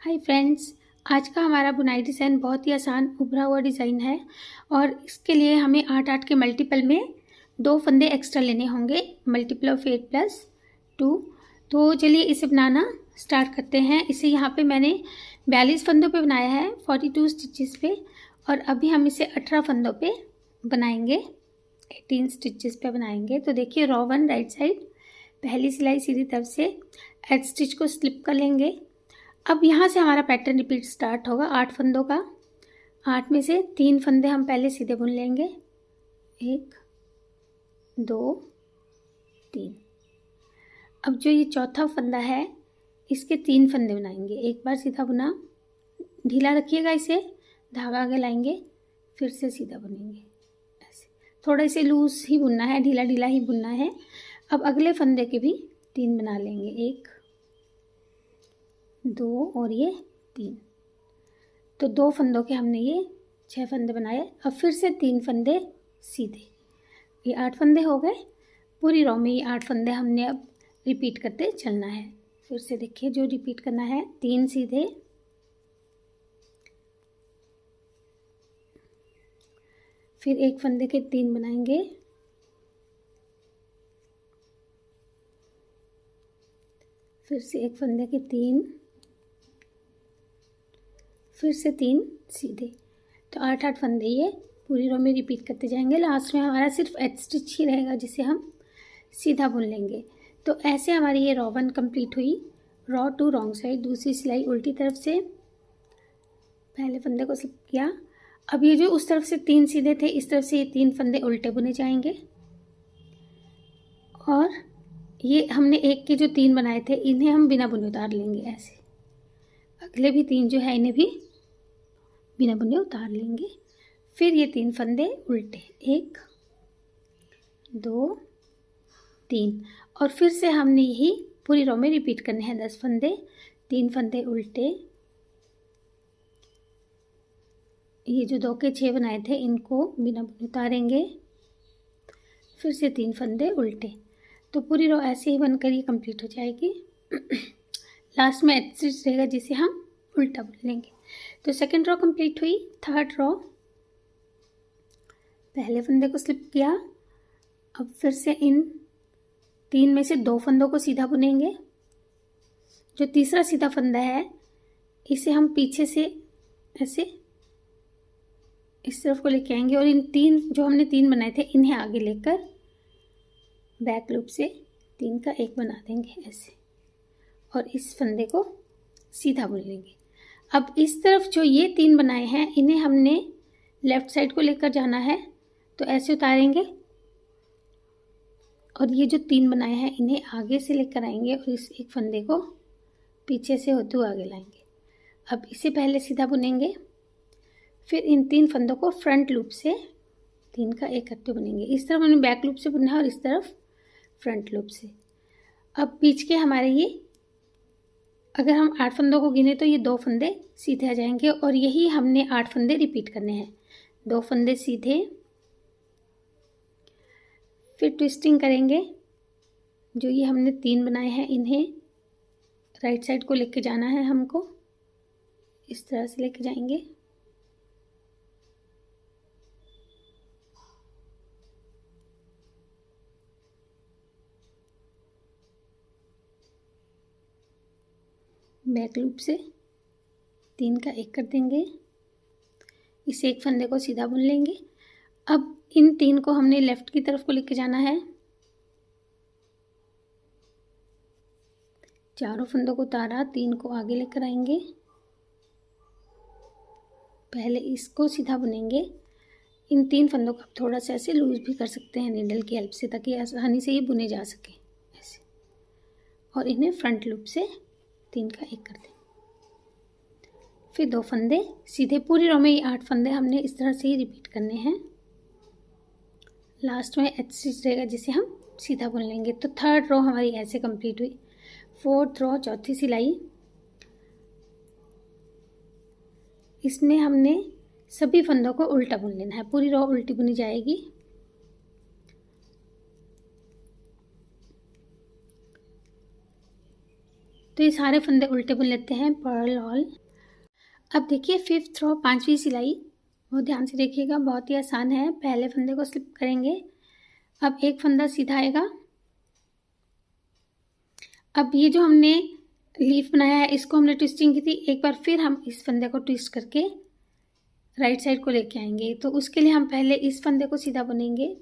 Hi friends, आज का हमारा बुनाई डिज़ाइन बहुत ही आसान उभरा हुआ डिज़ाइन है और इसके लिए हमें 8 के मल्टीपल में 2 फंदे एक्स्ट्रा लेने होंगे, मल्टीपल ऑफ 8 + 2। तो चलिए इसे बनाना स्टार्ट करते हैं। इसे यहाँ पे मैंने 42 फंदों पे बनाया है, 42 स्टिचेस पे, और अभी हम इसे 18 फंदों पे बनाएंगे, 18 स्टिचेस पे बनाएंगे। तो देखिए, रॉ 1 राइट साइड पहली सिलाई सीधी तरफ से एड स्टिच को स्लिप कर लेंगे। अब यहाँ से हमारा पैटर्न रिपीट स्टार्ट होगा 8 फंदों का। 8 में से 3 फंदे हम पहले सीधे बुन लेंगे, 1 2 3। अब जो ये चौथा फंदा है, इसके 3 फंदे बनाएंगे। एक बार सीधा बुना, ढीला रखिएगा, इसे धागा आगे लाएंगे, फिर से सीधा बुनेंगे। ऐसे थोड़ा इसे लूज ही बुनना है, ढीला ढीला ही बुनना है। अब अगले फंदे के भी 3 बना लेंगे, 1 2 और ये 3। तो 2 फंदों के हमने ये 6 फंदे बनाए। अब फिर से 3 फंदे सीधे, ये 8 फंदे हो गए। पूरी रो में ये 8 फंदे हमने अब रिपीट करते चलना है। फिर से देखिए, जो रिपीट करना है, 3 सीधे, फिर एक फंदे के 3 बनाएंगे, फिर से एक फंदे के 3, फिर से 3 सीधे। तो 8 फंदे ये पूरी रो में रिपीट करते जाएंगे। लास्ट में हमारा सिर्फ एड स्टिच ही रहेगा, जिसे हम सीधा बुन लेंगे। तो ऐसे हमारी ये रॉ 1 कंप्लीट हुई। रॉ 2 रॉन्ग साइड, दूसरी सिलाई उल्टी तरफ से, पहले फंदे को स्लिप किया। अब ये जो उस तरफ से 3 सीधे थे, इस तरफ से ये 3 फंदे उल्टे बुने जाएंगे। और ये हमने एक के जो 3 बनाए थे, इन्हें हम बिना बुने उतार लेंगे। ऐसे अगले भी 3 जो है, इन्हें भी बिना बुने उतार लेंगे। फिर ये 3 फंदे उल्टे, 1 2 3, और फिर से हमने यही पूरी रो में रिपीट करने हैं। 10 फंदे, 3 फंदे उल्टे, ये जो 2 के 6 बनाए थे, इनको बिना बुने उतारेंगे, फिर से 3 फंदे उल्टे। तो पूरी रो ऐसे ही बनकर ये कंप्लीट हो जाएगी। लास्ट में एड स्टिच रहेगा, जिसे हम उल्टा बुन लेंगे। तो सेकेंड रो कंप्लीट हुई। थर्ड रो, पहले फंदे को स्लिप किया। अब फिर से इन 3 में से 2 फंदों को सीधा बुनेंगे। जो तीसरा सीधा फंदा है, इसे हम पीछे से ऐसे इस तरफ को लेके आएंगे, और इन 3 जो हमने 3 बनाए थे, इन्हें आगे लेकर बैक लूप से 3 का 1 बना देंगे ऐसे, और इस फंदे को सीधा बुन लेंगे। अब इस तरफ जो ये 3 बनाए हैं, इन्हें हमने लेफ्ट साइड को लेकर जाना है। तो ऐसे उतारेंगे, और ये जो 3 बनाए हैं, इन्हें आगे से लेकर आएंगे, और इस एक फंदे को पीछे से होते हुए आगे लाएंगे। अब इसे पहले सीधा बुनेंगे, फिर इन 3 फंदों को फ्रंट लूप से 3 का 1 करते बुनेंगे। इस तरफ हमने बैक लूप से बुनना है, और इस तरफ फ्रंट लूप से। अब बीच के हमारे ये, अगर हम 8 फंदों को गिने तो ये 2 फंदे सीधे आ जाएंगे, और यही हमने 8 फंदे रिपीट करने हैं। 2 फंदे सीधे, फिर ट्विस्टिंग करेंगे। जो ये हमने 3 बनाए हैं, इन्हें राइट साइड को लेके जाना है हमको, इस तरह से लेके जाएंगे। बैक लूप से 3 का 1 कर देंगे, इस एक फंदे को सीधा बुन लेंगे। अब इन 3 को हमने लेफ्ट की तरफ को लेके जाना है। चारों फंदों को उतारा, 3 को आगे लेकर आएंगे, पहले इसको सीधा बुनेंगे। इन 3 फंदों को आप थोड़ा सा ऐसे लूज भी कर सकते हैं नीडल की हेल्प से, ताकि आसानी से ये बुने जा सके ऐसे, और इन्हें फ्रंट लूप से 3 का 1 कर दें। फिर 2 फंदे सीधे। पूरी रो में ये 8 फंदे हमने इस तरह से ही रिपीट करने हैं। लास्ट में एड स्टिच रहेगा, जिसे हम सीधा बुन लेंगे। तो थर्ड रो हमारी ऐसे कंप्लीट हुई। फोर्थ रो, चौथी सिलाई, इसमें हमने सभी फंदों को उल्टा बुन लेना है। पूरी रो उल्टी बुनी जाएगी। तो तो ये सारे फंदे उल्टे बुन लेते हैं, पर्ल ऑल। अब देखिए 5th रो 5वीं सिलाई, बहुत ध्यान से देखिएगा, बहुत ही आसान है। पहले फंदे को स्लिप करेंगे, अब एक फंदा सीधा आएगा। अब ये जो हमने लीफ बनाया है इसको हमने ट्विस्टिंग की थी, एक बार फिर हम इस फंदे को ट्विस्ट करके राइट साइड को लेके आएंगे। तो उसके लिए हम पहले इस फंदे को सीधा बुनेंगे,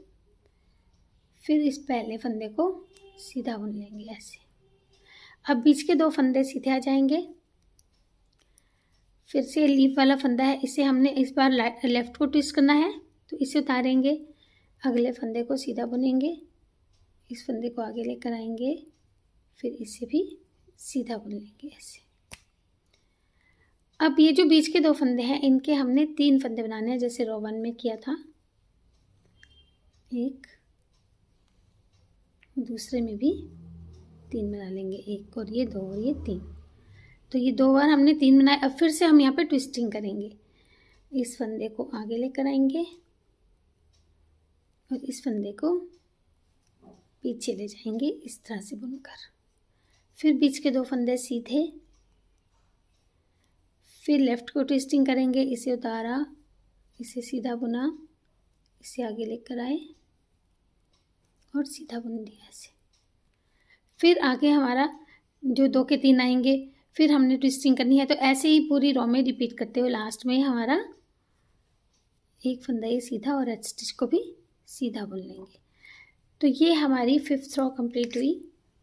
फिर इस पहले फंदे को सीधा बुन लेंगे ऐसे। अब बीच के 2 फंदे सीधे आ जाएंगे। फिर से लीफ वाला फंदा है, इसे हमने इस बार लेफ्ट को ट्विस्ट करना है, तो इसे उतारेंगे, अगले फंदे को सीधा बुनेंगे, इस फंदे को आगे लेकर आएंगे, फिर इसे भी सीधा बुन लेंगे ऐसे। अब ये जो बीच के 2 फंदे हैं इनके हमने 3 फंदे बनाने हैं, जैसे रो 1 में किया था। एक, दूसरे में भी 3 बना लेंगे, एक और ये 2 और ये 3। तो ये 2 बार हमने 3 बनाए। अब फिर से हम यहाँ पे ट्विस्टिंग करेंगे, इस फंदे को आगे लेकर आएंगे और इस फंदे को पीछे ले जाएंगे इस तरह से बुनकर। फिर बीच के 2 फंदे सीधे, फिर लेफ्ट को ट्विस्टिंग करेंगे, इसे उतारा, इसे सीधा बुना, इसे आगे लेकर आए और सीधा बुन दिया ऐसे। फिर आगे हमारा जो 2 के 3 आएंगे, फिर हमने ट्विस्टिंग करनी है। तो ऐसे ही पूरी रो में रिपीट करते हुए लास्ट में हमारा एक फंदा ये सीधा और एच स्टिच को भी सीधा बुन लेंगे। तो ये हमारी 5th रो कंप्लीट हुई।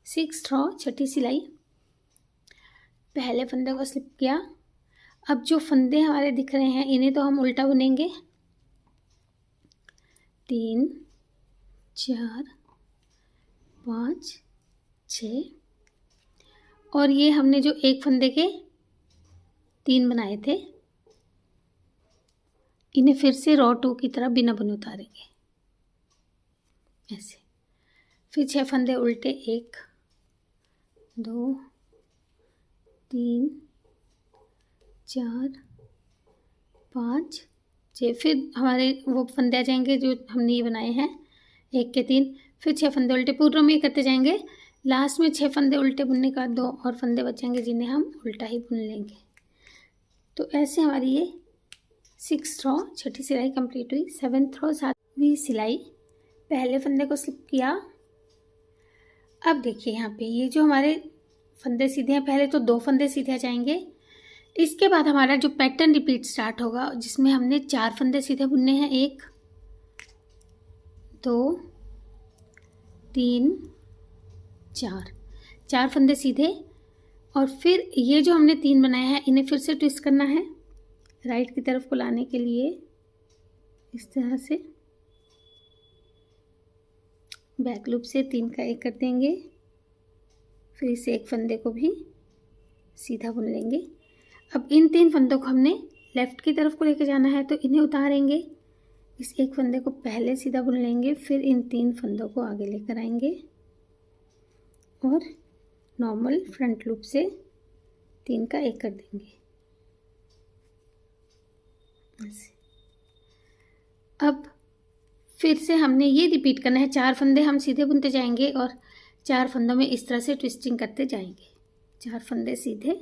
6th रो 6ठी सिलाई, पहले फंदे को स्लिप किया। अब जो फंदे हमारे दिख रहे हैं इन्हें तो हम उल्टा बुनेंगे, 3 4 5 6, और ये हमने जो एक फंदे के 3 बनाए थे इन्हें फिर से रो 2 की तरह बिना बुने उतारेंगे ऐसे। फिर 6 फंदे उल्टे, 1 2 3 4 5 6। फिर हमारे वो फंदे आ जाएंगे जो हमने ये बनाए हैं 1 के 3। फिर 6 फंदे उल्टे, पूरे में करते जाएंगे। लास्ट में 6 फंदे उल्टे बुनने का 2 और फंदे बचेंगे जिन्हें हम उल्टा ही बुन लेंगे। तो ऐसे हमारी ये 6th रो 6ठी सिलाई कंप्लीट हुई। 7th रो 7वीं सिलाई, पहले फंदे को स्लिप किया। अब देखिए यहाँ पे ये जो हमारे फंदे सीधे हैं, पहले तो 2 फंदे सीधे आ जाएंगे। इसके बाद हमारा जो पैटर्न रिपीट स्टार्ट होगा जिसमें हमने 4 फंदे सीधे बुनने हैं, 1 2 3 4 फंदे सीधे। और फिर ये जो हमने 3 बनाए हैं इन्हें फिर से ट्विस्ट करना है राइट की तरफ को लाने के लिए, इस तरह से बैक लूप से 3 का 1 कर देंगे। फिर इस एक फंदे को भी सीधा बुन लेंगे। अब इन 3 फंदों को हमने लेफ़्ट की तरफ को लेकर जाना है, तो इन्हें उतारेंगे, इस एक फंदे को पहले सीधा बुन लेंगे, फिर इन 3 फंदों को आगे लेकर आएंगे और नॉर्मल फ्रंट लूप से 3 का 1 कर देंगे ऐसे। अब फिर से हमने ये रिपीट करना है, 4 फंदे हम सीधे बुनते जाएंगे और 4 फंदों में इस तरह से ट्विस्टिंग करते जाएंगे, 4 फंदे सीधे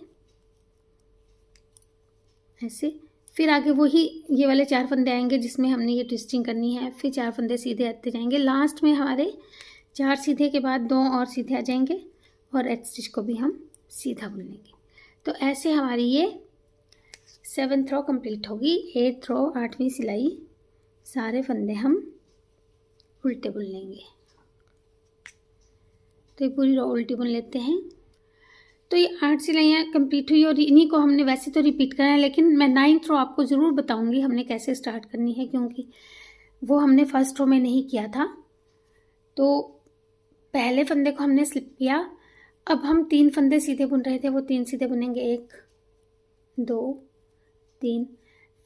ऐसे। फिर आगे वही ये वाले 4 फंदे आएंगे जिसमें हमने ये ट्विस्टिंग करनी है, फिर 4 फंदे सीधे आते जाएंगे। लास्ट में हमारे 4 सीधे के बाद 2 और सीधे आ जाएंगे और एच स्टिच को भी हम सीधा बुन लेंगे। तो ऐसे हमारी ये 7th रो कंप्लीट होगी। 8th रो 8वीं सिलाई, सारे फंदे हम उल्टे बुन लेंगे। तो ये पूरी रो उल्टी बुन लेते हैं। तो ये 8 सिलाइयाँ कंप्लीट हुई और इन्हीं को हमने वैसे तो रिपीट करना है, लेकिन मैं 9th रो आपको ज़रूर बताऊंगी हमने कैसे स्टार्ट करनी है, क्योंकि वो हमने 1st रो में नहीं किया था। तो पहले फंदे को हमने स्लिप किया। अब हम 3 फंदे सीधे बुन रहे थे, वो 3 सीधे बुनेंगे, 1 2 3।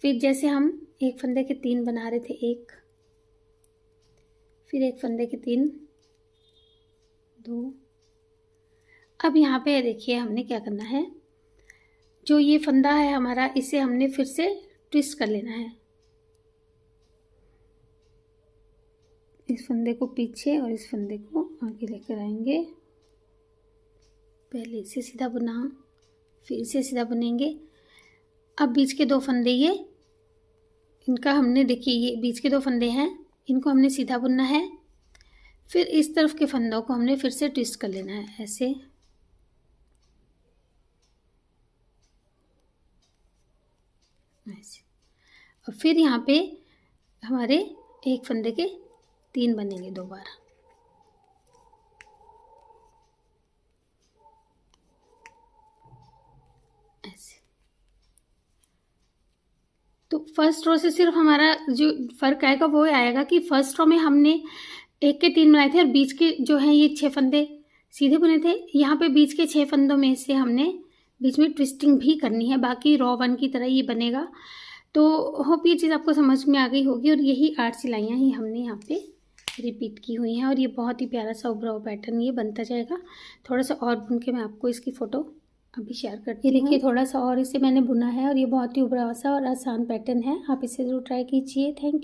फिर जैसे हम एक फंदे के 3 बना रहे थे, 1 फिर एक फंदे के 3 2। अब यहाँ पे देखिए हमने क्या करना है, जो ये फंदा है हमारा इसे हमने फिर से ट्विस्ट कर लेना है, इस फंदे को पीछे और इस फंदे को आगे लेकर आएंगे पहले इसे सीधा बुना, फिर इसे सीधा बुनेंगे। अब बीच के 2 फंदे ये इनका हमने, देखिए ये बीच के 2 फंदे हैं, इनको हमने सीधा बुनना है। फिर इस तरफ के फंदों को हमने फिर से ट्विस्ट कर लेना है ऐसे, ऐसे। और फिर यहाँ पे हमारे एक फंदे के 3 बनेंगे 2 बार, ऐसे। तो फर्स्ट रो से सिर्फ हमारा जो फ़र्क आएगा वो आएगा कि फर्स्ट रो में हमने 1 के 3 बनाए थे और बीच के जो हैं ये 6 फंदे सीधे बुने थे। यहाँ पे बीच के 6 फंदों में से हमने बीच में ट्विस्टिंग भी करनी है, बाकी रो 1 की तरह ये बनेगा। तो होप ये चीज़ आपको समझ में आ गई होगी। और यही 8 सिलाइयाँ ही हमने यहाँ पे रिपीट की हुई हैं और ये बहुत ही प्यारा सा उभरा हुआ पैटर्न ये बनता जाएगा। थोड़ा सा और बुन के मैं आपको इसकी फ़ोटो अभी शेयर करती हूँ। देखिए थोड़ा सा और इसे मैंने बुना है और ये बहुत ही उभरा सा और आसान पैटर्न है, आप इसे ज़रूर ट्राई कीजिए। Thank you.